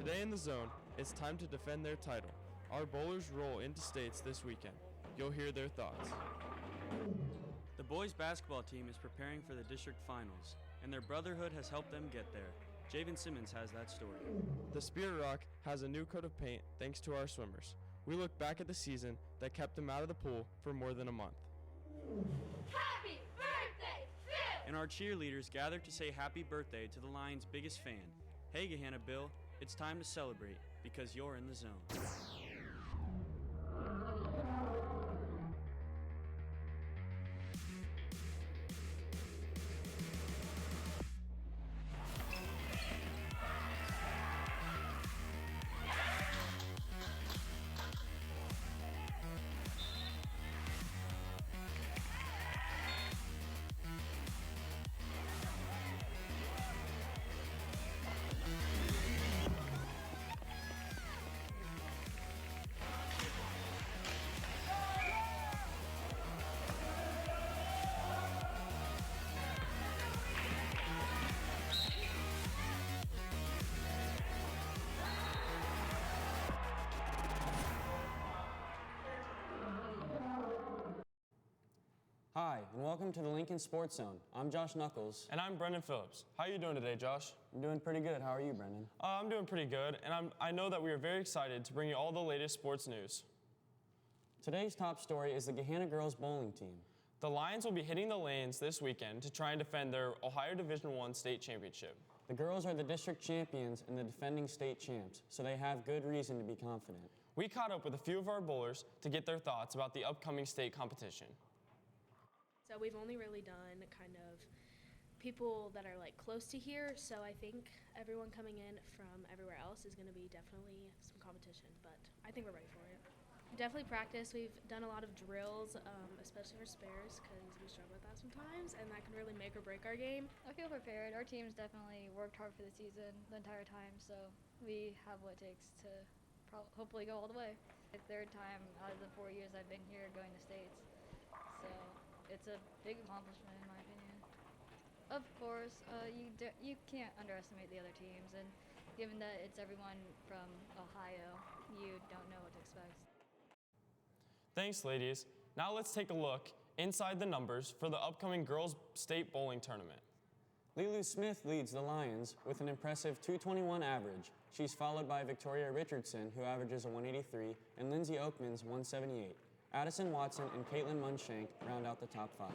Today in the Zone, it's time to defend their title. Our bowlers roll into states this weekend. You'll hear their thoughts. The boys basketball team is preparing for the district finals, and their brotherhood has helped them get there. Javen Simmons has that story. The Spirit Rock has a new coat of paint thanks to our swimmers. We look back at the season that kept them out of the pool for more than a month. Happy birthday, Phil! And our cheerleaders gathered to say happy birthday to the Lions' biggest fan. Hey, Gahanna Bill, it's time to celebrate because you're in the zone. Hi, and welcome to the Lincoln Sports Zone. I'm Josh Knuckles. And I'm Brendan Phillips. How are you doing today, Josh? I'm doing pretty good. How are you, Brendan? I'm doing pretty good, and I know that we are very excited to bring you all the latest sports news. Today's top story is the Gahanna girls bowling team. The Lions will be hitting the lanes this weekend to try and defend their Ohio Division I state championship. The girls are the district champions and the defending state champs, so they have good reason to be confident. We caught up with a few of our bowlers to get their thoughts about the upcoming state competition. So we've only really done kind of people that are like close to here, so I think everyone coming in from everywhere else is going to be definitely some competition, but I think we're ready for it. Definitely practice. We've done a lot of drills, especially for spares, because we struggle with that sometimes, and that can really make or break our game. I feel prepared. Our team's definitely worked hard for the season the entire time, so we have what it takes to hopefully go all the way. The third time out of the 4 years I've been here going to states, so it's a big accomplishment in my opinion. Of course, you can't underestimate the other teams, and given that it's everyone from Ohio, you don't know what to expect. Thanks, ladies. Now let's take a look inside the numbers for the upcoming girls' state bowling tournament. Lilu Smith leads the Lions with an impressive 221 average. She's followed by Victoria Richardson, who averages a 183, and Lindsay Oakman's 178. Addison Watson and Caitlin Munshank round out the top 5.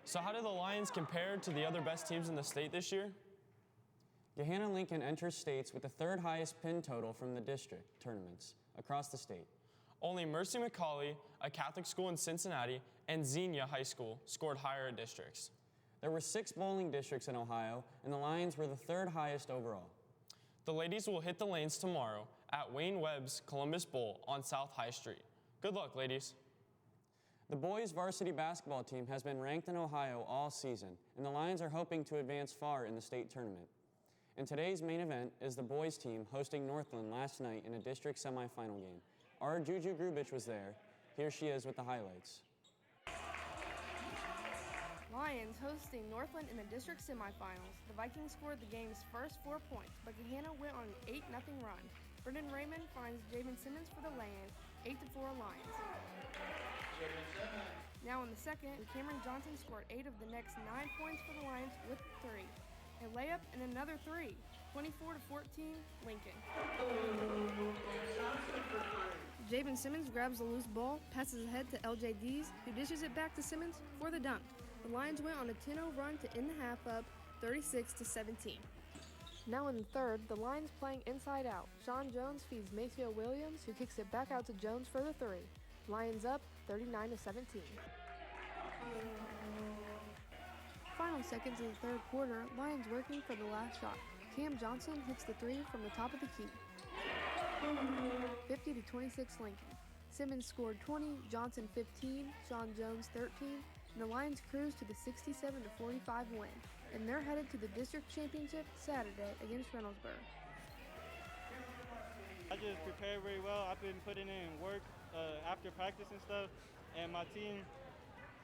So how do the Lions compare to the other best teams in the state this year? Gahanna Lincoln enters states with the third highest pin total from the district tournaments across the state. Only Mercy McCauley, a Catholic school in Cincinnati, and Xenia High School scored higher at districts. There were 6 bowling districts in Ohio, and the Lions were the third highest overall. The ladies will hit the lanes tomorrow at Wayne Webb's Columbus Bowl on South High Street. Good luck, ladies. The boys' varsity basketball team has been ranked in Ohio all season, and the Lions are hoping to advance far in the state tournament. And today's main event is the boys' team hosting Northland last night in a district semifinal game. Our Juju Grubich was there. Here she is with the highlights. Lions hosting Northland in the district semifinals. The Vikings scored the game's first 4 points, but Gahanna went on an 8-0 run. Brendan Raymond finds Javen Simmons for the lay-in, 8-4 Lions. Now in the second, Cameron Johnson scored 8 of the next 9 points for the Lions with 3. A layup and another 3, 24-14 Lincoln. Javen Simmons grabs the loose ball, passes ahead to LJ Dees, who dishes it back to Simmons for the dunk. The Lions went on a 10-0 run to end the half up, 36-17. Now in the third, the Lions playing inside out. Sean Jones feeds Mayfield Williams, who kicks it back out to Jones for the 3. Lions up, 39-17. Final seconds of the third quarter, Lions working for the last shot. Cam Johnson hits the 3 from the top of the key. 50-26 Lincoln. Simmons scored 20, Johnson 15, Sean Jones 13, and the Lions cruise to the 67-45 win, and they're headed to the district championship Saturday against Reynoldsburg. I just prepared very well. I've been putting in work after practice and stuff, and my team,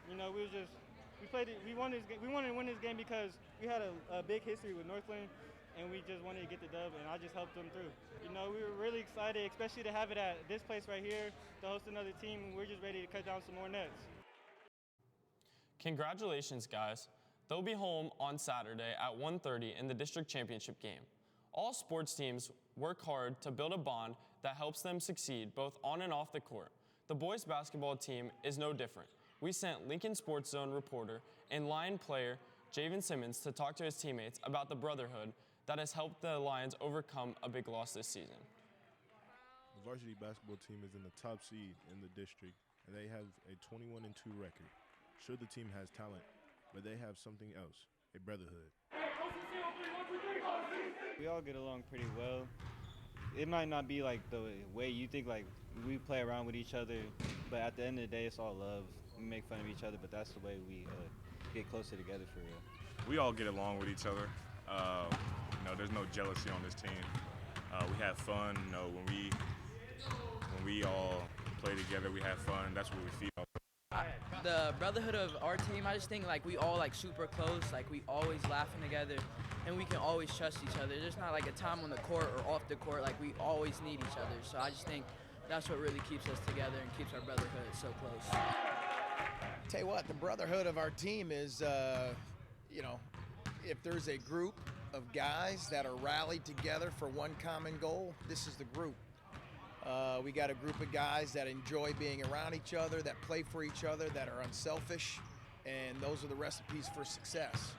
you know, we We wanted to win this game because we had a big history with Northland, and we just wanted to get the dub, and I just helped them through. You know, we were really excited, especially to have it at this place right here to host another team, and we're just ready to cut down some more nets. Congratulations, guys. They'll be home on Saturday at 1:30 in the district championship game. All sports teams work hard to build a bond that helps them succeed both on and off the court. The boys basketball team is no different. We sent Lincoln Sports Zone reporter and Lion player Javen Simmons to talk to his teammates about the brotherhood that has helped the Lions overcome a big loss this season. The varsity basketball team is in the top seed in the district, and they have a 21-2 record. Sure, the team has talent, but they have something else, a brotherhood. We all get along pretty well. It might not be like the way you think, like we play around with each other, but at the end of the day, it's all love. We make fun of each other, but that's the way we get closer together for real. We all get along with each other. There's no jealousy on this team. We have fun. When we all play together, we have fun. That's what we feel. The brotherhood of our team, I just think like we all like super close, like we always laughing together, and we can always trust each other. There's not like a time on the court or off the court, like we always need each other. So I just think that's what really keeps us together and keeps our brotherhood so close. Tell you what, the brotherhood of our team is, if there's a group of guys that are rallied together for one common goal, this is the group. We got a group of guys that enjoy being around each other, that play for each other, that are unselfish, and those are the recipes for success.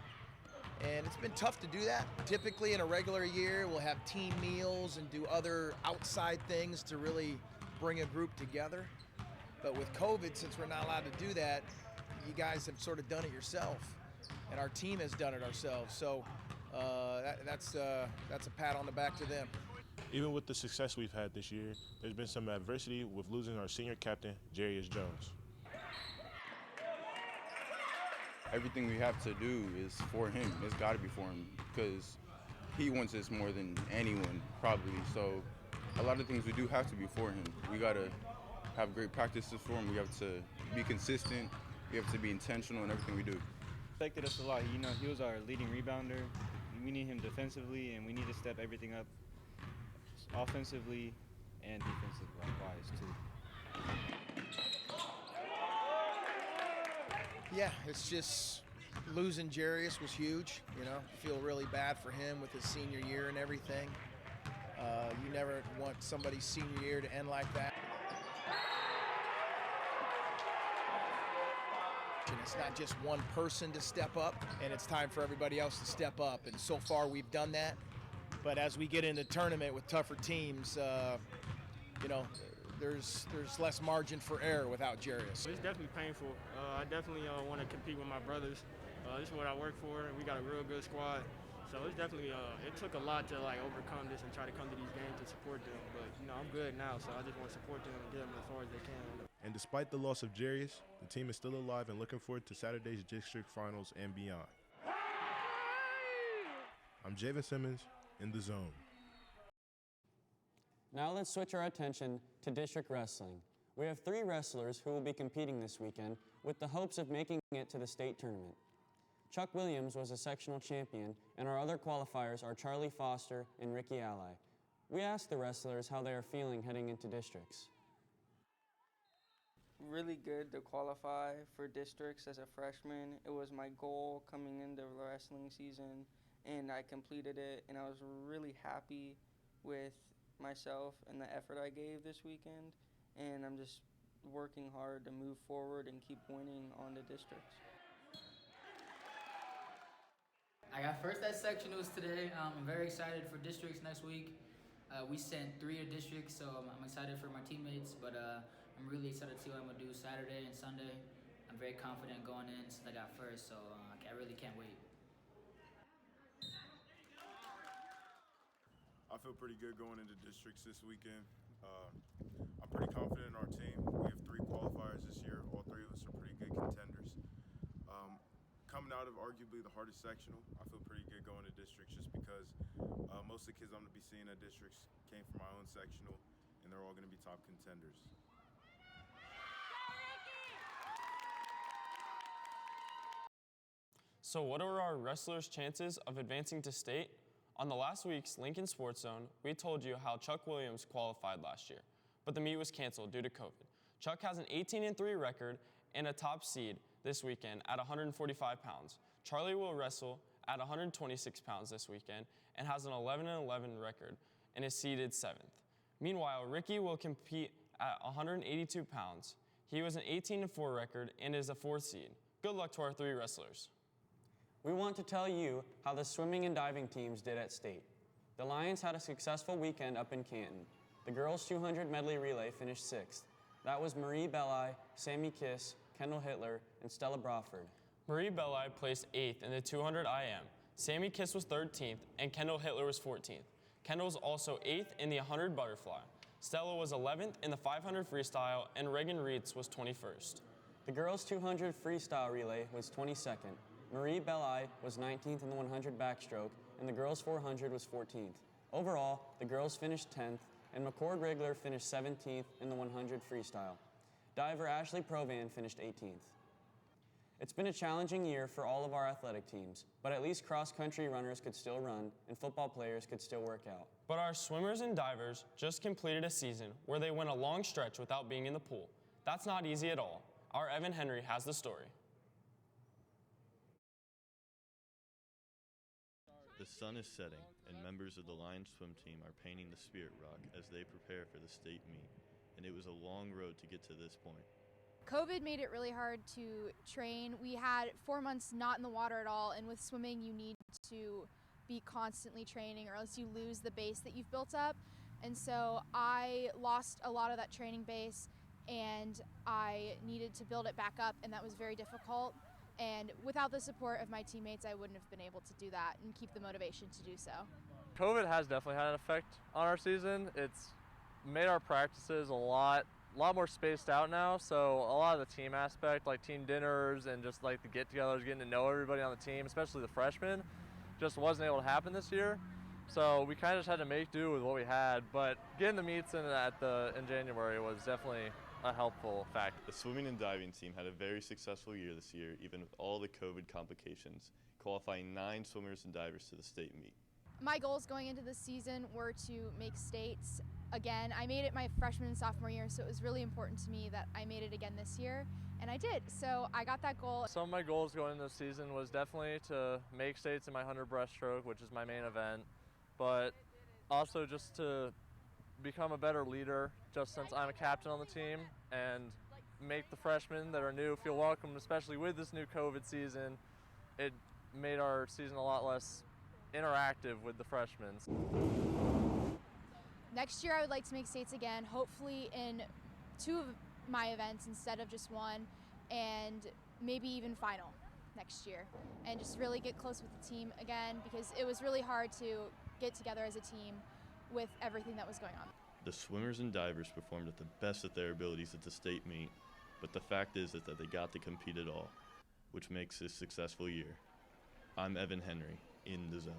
And it's been tough to do that. Typically in a regular year, we'll have team meals and do other outside things to really bring a group together. But with COVID, since we're not allowed to do that, you guys have sort of done it yourself, and our team has done it ourselves. So that's a pat on the back to them. Even with the success we've had this year, there's been some adversity with losing our senior captain, Jarius Jones. Everything we have to do is for him. It's got to be for him because he wants this more than anyone, probably. So a lot of things we do have to be for him. We got to have great practices for him. We have to be consistent. We have to be intentional in everything we do. Affected us a lot. He was our leading rebounder. We need him defensively, and we need to step everything up offensively and defensive-wise, too. Yeah, it's just losing Jarius was huge. Feel really bad for him with his senior year and everything. You never want somebody's senior year to end like that. And it's not just one person to step up, and it's time for everybody else to step up. And so far, we've done that. But as we get into the tournament with tougher teams, there's less margin for error without Jarius. It's definitely painful. I definitely want to compete with my brothers. This is what I work for, and we got a real good squad. So it's definitely, it took a lot to overcome this and try to come to these games to support them. But I'm good now, so I just want to support them and get them as far as they can. And despite the loss of Jarius, the team is still alive and looking forward to Saturday's district finals and beyond. I'm Javen Simmons in the Zone. Now let's switch our attention to district wrestling. We have 3 wrestlers who will be competing this weekend with the hopes of making it to the state tournament. Chuck Williams was a sectional champion, and our other qualifiers are Charlie Foster and Ricky Ally. We asked the wrestlers how they are feeling heading into districts. Really good to qualify for districts as a freshman. It was my goal coming into the wrestling season, and I completed it, and I was really happy with myself and the effort I gave this weekend, and I'm just working hard to move forward and keep winning on the districts. I got first at sectionals today. I'm very excited for districts next week. We sent 3 to districts, so I'm excited for my teammates, but I'm really excited to see what I'm going to do Saturday and Sunday. I'm very confident going in since I got first, so I really can't wait. I feel pretty good going into districts this weekend. I'm pretty confident in our team. We have 3 qualifiers this year. All 3 of us are pretty good contenders. Coming out of arguably the hardest sectional, I feel pretty good going to districts just because most of the kids I'm going to be seeing at districts came from my own sectional, and they're all going to be top contenders. So what are our wrestlers' chances of advancing to state? On the last week's Lincoln Sports Zone, we told you how Chuck Williams qualified last year, but the meet was canceled due to COVID. Chuck has an 18-3 record and a top seed this weekend at 145 pounds. Charlie will wrestle at 126 pounds this weekend and has an 11-11 record and is seeded 7th. Meanwhile, Ricky will compete at 182 pounds. He was an 18-4 record and is a 4th seed. Good luck to our 3 wrestlers. We want to tell you how the swimming and diving teams did at state. The Lions had a successful weekend up in Canton. The girls' 200 medley relay finished 6th. That was Marie Belli, Sammy Kiss, Kendall Hitler, and Stella Brawford. Marie Belli placed 8th in the 200 IM. Sammy Kiss was 13th, and Kendall Hitler was 14th. Kendall was also 8th in the 100 butterfly. Stella was 11th in the 500 freestyle, and Reagan Reitz was 21st. The girls' 200 freestyle relay was 22nd. Marie Belli was 19th in the 100 backstroke, and the girls' 400 was 14th. Overall, the girls finished 10th, and McCord Rigler finished 17th in the 100 freestyle. Diver Ashley Provan finished 18th. It's been a challenging year for all of our athletic teams, but at least cross-country runners could still run, and football players could still work out. But our swimmers and divers just completed a season where they went a long stretch without being in the pool. That's not easy at all. Our Evan Henry has the story. The sun is setting, and members of the Lions swim team are painting the Spirit Rock as they prepare for the state meet, and it was a long road to get to this point. COVID made it really hard to train. We had 4 months not in the water at all, and with swimming you need to be constantly training or else you lose the base that you've built up. And so I lost a lot of that training base, and I needed to build it back up, and that was very difficult. And without the support of my teammates, I wouldn't have been able to do that and keep the motivation to do so. COVID has definitely had an effect on our season. It's made our practices a lot more spaced out now, so a lot of the team aspect, like team dinners and just like the get-togethers, getting to know everybody on the team, especially the freshmen, just wasn't able to happen this year. So we kind of just had to make do with what we had, but getting the meets in January was definitely a helpful fact. The swimming and diving team had a very successful year this year, even with all the COVID complications, qualifying 9 swimmers and divers to the state meet. My goals going into this season were to make states again. I made it my freshman and sophomore year, so it was really important to me that I made it again this year, and I did. So I got that goal. Some of my goals going into the season was definitely to make states in my 100 breaststroke, which is my main event, but also just to become a better leader, just since I'm a captain on the team, and make the freshmen that are new feel welcome, especially with this new COVID season. It made our season a lot less interactive with the freshmen. Next year I would like to make states again, hopefully in 2 of my events instead of just 1, and maybe even final next year, and just really get close with the team again, because it was really hard to get together as a team with everything that was going on. The swimmers and divers performed at the best of their abilities at the state meet, but the fact is that they got to compete at all, which makes this a successful year. I'm Evan Henry, in the zone.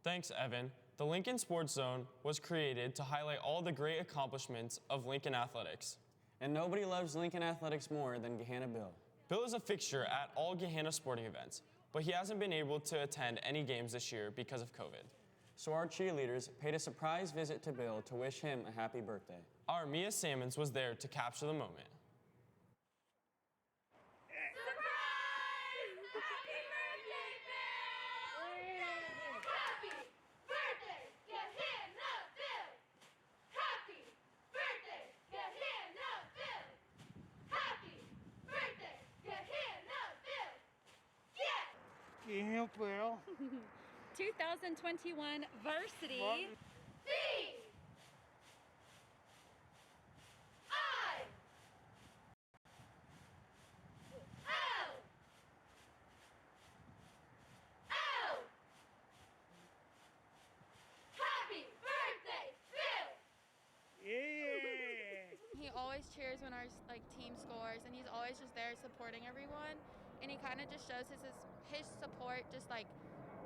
Thanks, Evan. The Lincoln Sports Zone was created to highlight all the great accomplishments of Lincoln Athletics. And nobody loves Lincoln Athletics more than Gahanna Bill. Bill is a fixture at all Gahanna sporting events, but he hasn't been able to attend any games this year because of COVID. So our cheerleaders paid a surprise visit to Bill to wish him a happy birthday. Our Mia Sammons was there to capture the moment. Yeah, Bill. 2021 varsity. B I L L. Happy birthday, Bill! Yeah. He always cheers when our team scores, and he's always just there supporting everyone. And he kind of just shows his support, just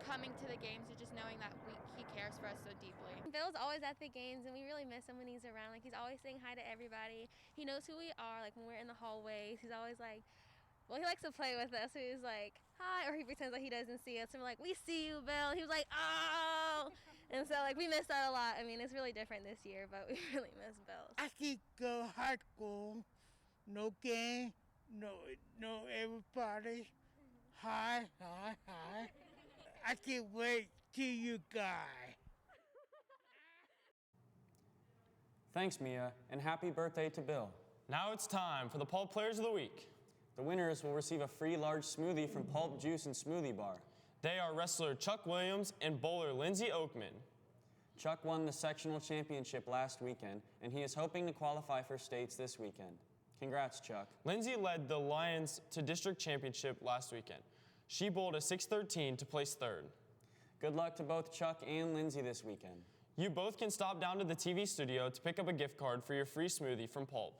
coming to the games and just knowing that he cares for us so deeply. Bill's always at the games, and we really miss him when he's around. He's always saying hi to everybody. He knows who we are, when we're in the hallways. He's always Well, he likes to play with us. So he was like, hi, or he pretends like he doesn't see us. And we're like, we see you, Bill. He was like, oh. And so, like, we missed that a lot. I mean, it's really different this year, but we really miss Bill. I keep go high school, no game, no everybody. Hi. I can't wait to you guys. Thanks, Mia, and happy birthday to Bill. Now it's time for the Pulp Players of the Week. The winners will receive a free large smoothie from Pulp Juice and Smoothie Bar. They are wrestler Chuck Williams and bowler Lindsey Oakman. Chuck won the sectional championship last weekend, and he is hoping to qualify for states this weekend. Congrats, Chuck. Lindsey led the Lions to district championship last weekend. She bowled a 613 to place third. Good luck to both Chuck and Lindsey this weekend. You both can stop down to the TV studio to pick up a gift card for your free smoothie from Pulp.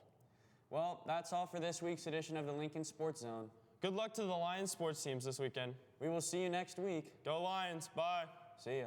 Well, that's all for this week's edition of the Lincoln Sports Zone. Good luck to the Lions sports teams this weekend. We will see you next week. Go Lions. Bye. See ya.